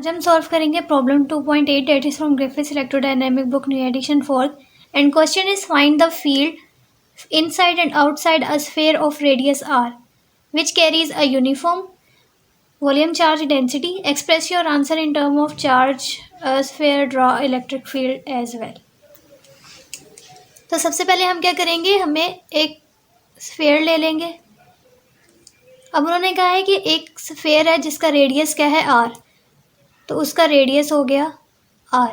आज हम सॉल्व करेंगे problem 2.8 that is from Griffiths electrodynamic book new edition 4 and question is find the field inside and outside a sphere of radius r which carries a uniform volume charge density. Express your answer in term of charge sphere, draw electric field as well. तो सबसे पहले हम क्या करेंगे, हमें एक sphere ले लेंगे. अब उन्होंने कहा है कि एक स्फीयर है जिसका रेडियस क्या है r, तो उसका रेडियस हो गया r.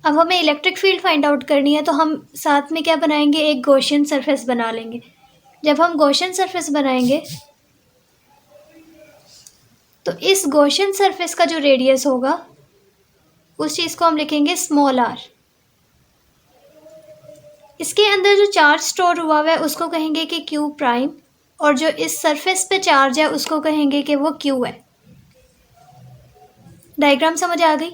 अब हमें इलेक्ट्रिक फील्ड फाइंड आउट करनी है, तो हम साथ में क्या बनाएंगे, एक गॉसियन सरफेस बना लेंगे. जब हम गॉसियन सरफेस बनाएंगे तो इस गॉसियन सरफेस का जो रेडियस होगा उस चीज़ को हम लिखेंगे स्मॉल r. इसके अंदर जो चार्ज स्टोर हुआ हुआ है उसको कहेंगे कि q प्राइम, और जो इस सरफेस पे चार्ज है उसको कहेंगे कि वो q है. डायग्राम समझ आ गई.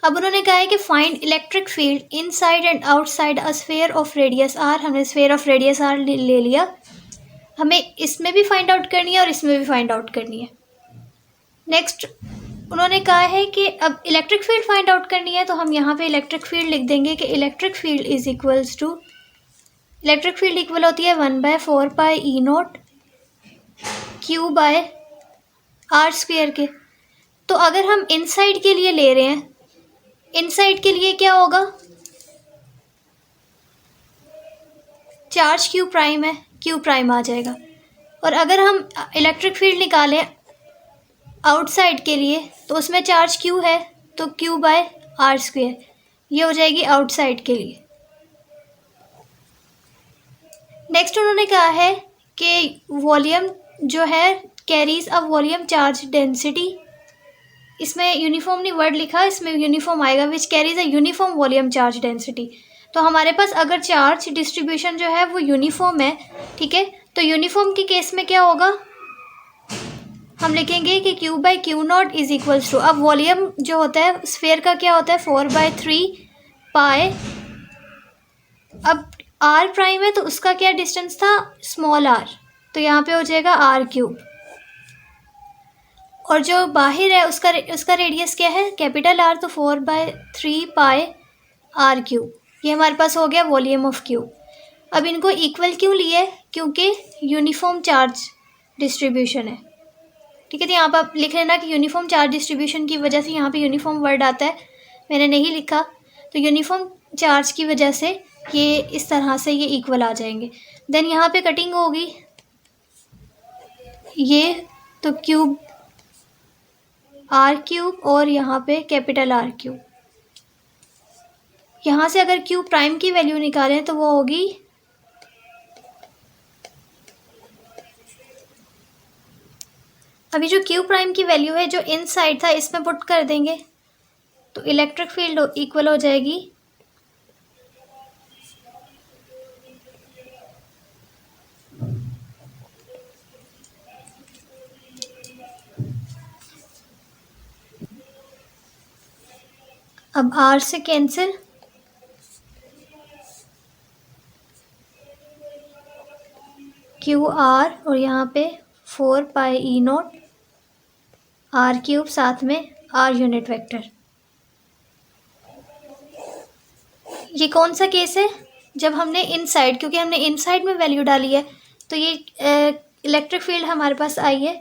अब उन्होंने कहा है कि find electric field inside and outside a sphere of radius r. हमने स्फीयर ऑफ रेडियस r ले लिया. हमें इसमें भी फाइंड आउट करनी है और इसमें भी फाइंड आउट करनी है. नेक्स्ट उन्होंने कहा है कि अब इलेक्ट्रिक फील्ड फाइंड आउट करनी है, तो हम यहाँ पे इलेक्ट्रिक फील्ड लिख देंगे कि electric field is equals to, electric field equal होती है 1/4 pi e naught Q by R square के. तो अगर हम इनसाइड के लिए ले रहे हैं, इनसाइड के लिए क्या होगा, चार्ज क्यू प्राइम है, क्यू प्राइम आ जाएगा. और अगर हम इलेक्ट्रिक फील्ड निकालें आउटसाइड के लिए, तो उसमें चार्ज क्यू है, तो क्यू बाय आर स्क्वेयर, ये हो जाएगी आउटसाइड के लिए. नेक्स्ट उन्होंने कहा है कि वॉल्यूम जो है carries a volume charge density. इसमें यूनिफॉर्म नहीं वर्ड लिखा, इसमें यूनिफॉर्म आएगा, which carries a uniform volume charge density. तो हमारे पास अगर चार्ज डिस्ट्रीब्यूशन जो है वो यूनिफॉर्म है, ठीक है, तो यूनिफॉर्म के केस में क्या होगा, हम लिखेंगे कि Q by Q not is equals to, अब वॉल्यूम जो होता है स्फीयर का क्या होता है 4/3 पाए. अब आर प्राइम है तो उसका क्या डिस्टेंस था, स्मॉल आर, तो यहाँ पे हो जाएगा आर क्यूब. और जो बाहर है उसका रेडियस क्या है, कैपिटल आर, तो 4/3 पाए आर क्यूब. ये हमारे पास हो गया वॉल्यूम ऑफ क्यूब. अब इनको इक्वल क्यों लिए, क्योंकि यूनिफॉर्म चार्ज डिस्ट्रीब्यूशन है, ठीक है. तो यहाँ पर आप लिख लेना कि यूनिफॉर्म चार्ज डिस्ट्रीब्यूशन की वजह से, यहाँ पे यूनिफॉर्म वर्ड आता है, मैंने नहीं लिखा, तो यूनिफॉर्म चार्ज की वजह से ये इस तरह से ये इक्वल आ जाएंगे. देन यहाँ पे कटिंग होगी ये, तो क्यूब आर क्यूब और यहाँ पे कैपिटल आर क्यूब. यहाँ से अगर क्यू प्राइम की वैल्यू निकालें तो वो होगी अभी जो क्यू प्राइम की वैल्यू है जो इनसाइड था इसमें पुट कर देंगे, तो इलेक्ट्रिक फील्ड इक्वल हो जाएगी अब आर से कैंसिल, क्यू आर और यहाँ पे 4 पाई ई नोट आर क्यूब, साथ में आर यूनिट वेक्टर. ये कौन सा केस है, जब हमने इनसाइड, क्योंकि हमने इनसाइड में वैल्यू डाली है, तो ये इलेक्ट्रिक फील्ड हमारे पास आई है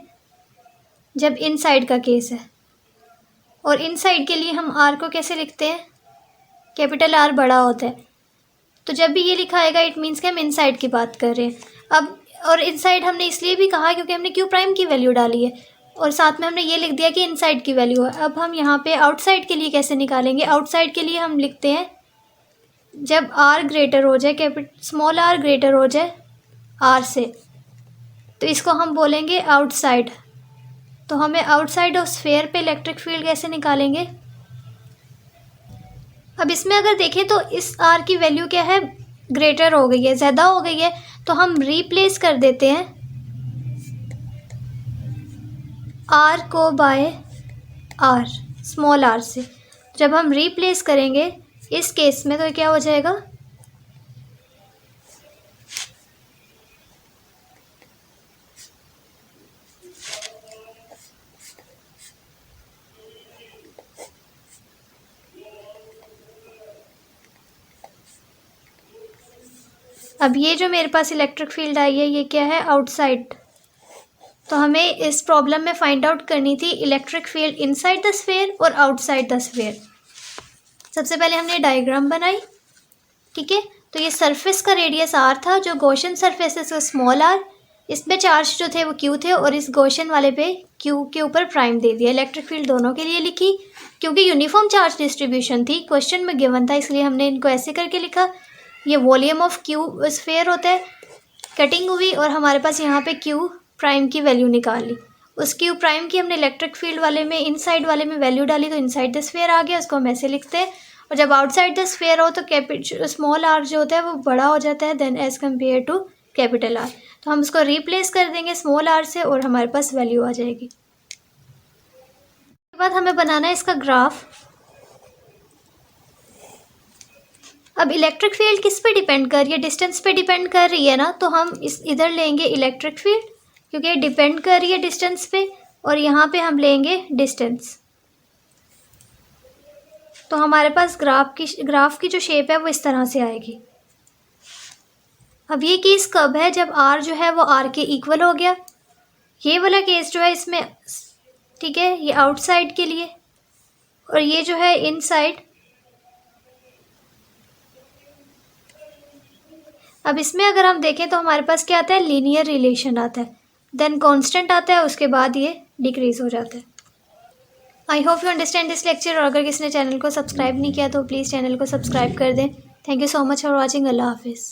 जब इनसाइड का केस है. और इनसाइड के लिए हम आर को कैसे लिखते हैं, कैपिटल आर बड़ा होता है, तो जब भी ये लिखा आएगा इट मीन्स कि हम इनसाइड की बात कर रहे हैं. अब और इनसाइड हमने इसलिए भी कहा क्योंकि हमने क्यू प्राइम की वैल्यू डाली है, और साथ में हमने ये लिख दिया कि इनसाइड की वैल्यू है. अब हम यहाँ पे आउटसाइड के लिए कैसे निकालेंगे, आउटसाइड के लिए हम लिखते हैं जब आर ग्रेटर हो जाए, स्मॉल आर ग्रेटर हो जाए आर से, तो इसको हम बोलेंगे आउटसाइड. तो हमें आउटसाइड ऑफ स्फीयर पे इलेक्ट्रिक फील्ड कैसे निकालेंगे. अब इसमें अगर देखें तो इस आर की वैल्यू क्या है, ग्रेटर हो गई है, ज़्यादा हो गई है, तो हम रिप्लेस कर देते हैं आर को बाय आर, स्मॉल आर से. जब हम रिप्लेस करेंगे इस केस में तो क्या हो जाएगा, अब ये जो मेरे पास इलेक्ट्रिक फील्ड आई है ये क्या है, आउटसाइड। तो हमें इस प्रॉब्लम में फाइंड आउट करनी थी electric field inside the sphere और आउटसाइड द स्फीयर। सबसे पहले हमने डायग्राम बनाई, ठीक है। तो ये सरफेस का रेडियस आर था, जो गॉसियन सरफेस है इसका स्मॉल आर, इसमें चार्ज जो थे वो क्यू थे, और इस गॉसियन वाले पे क्यू के ऊपर प्राइम दे दिया। इलेक्ट्रिक फील्ड दोनों के लिए लिखी, क्योंकि यूनिफॉर्म चार्ज डिस्ट्रीब्यूशन थी, क्वेश्चन में गिवन था, इसलिए हमने इनको ऐसे करके लिखा। ये वॉल्यूम ऑफ क्यू स्फीयर होता है, कटिंग हुई और हमारे पास यहाँ पे क्यू प्राइम की वैल्यू निकाल ली। उस क्यू प्राइम की हमने इलेक्ट्रिक फील्ड वाले में, इनसाइड वाले में वैल्यू डाली, तो इनसाइड द स्फीयर आ गया, उसको हम ऐसे लिखते हैं। और जब आउटसाइड द स्फीयर हो तो स्मॉल आर जो होता है वो बड़ा हो जाता है then as compare to capital R. तो हम उसको रिप्लेस कर देंगे स्मॉल आर से और हमारे पास वैल्यू आ जाएगी। उसके बाद हमें बनाना है इसका ग्राफ। अब इलेक्ट्रिक फील्ड किस पे डिपेंड कर रही है, डिस्टेंस पे डिपेंड कर रही है ना, तो हम इस इधर लेंगे इलेक्ट्रिक फील्ड, क्योंकि डिपेंड कर रही है डिस्टेंस पे, और यहाँ पे हम लेंगे डिस्टेंस। तो हमारे पास ग्राफ की जो शेप है वो इस तरह से आएगी। अब ये केस कब है, जब आर जो है वो आर के इक्वल हो गया। ये वाला केस जो है इसमें, ठीक है, ये आउटसाइड के लिए, और ये जो है इनसाइड। अब इसमें अगर हम देखें तो हमारे पास क्या आता है, लीनियर रिलेशन आता है, देन कांस्टेंट आता है, उसके बाद ये डिक्रीज हो जाता है। I hope you understand this lecture. और अगर किसी ने चैनल को सब्सक्राइब नहीं किया तो प्लीज़ चैनल को सब्सक्राइब कर दें। Thank you so much for watching. Allah हाफिज़।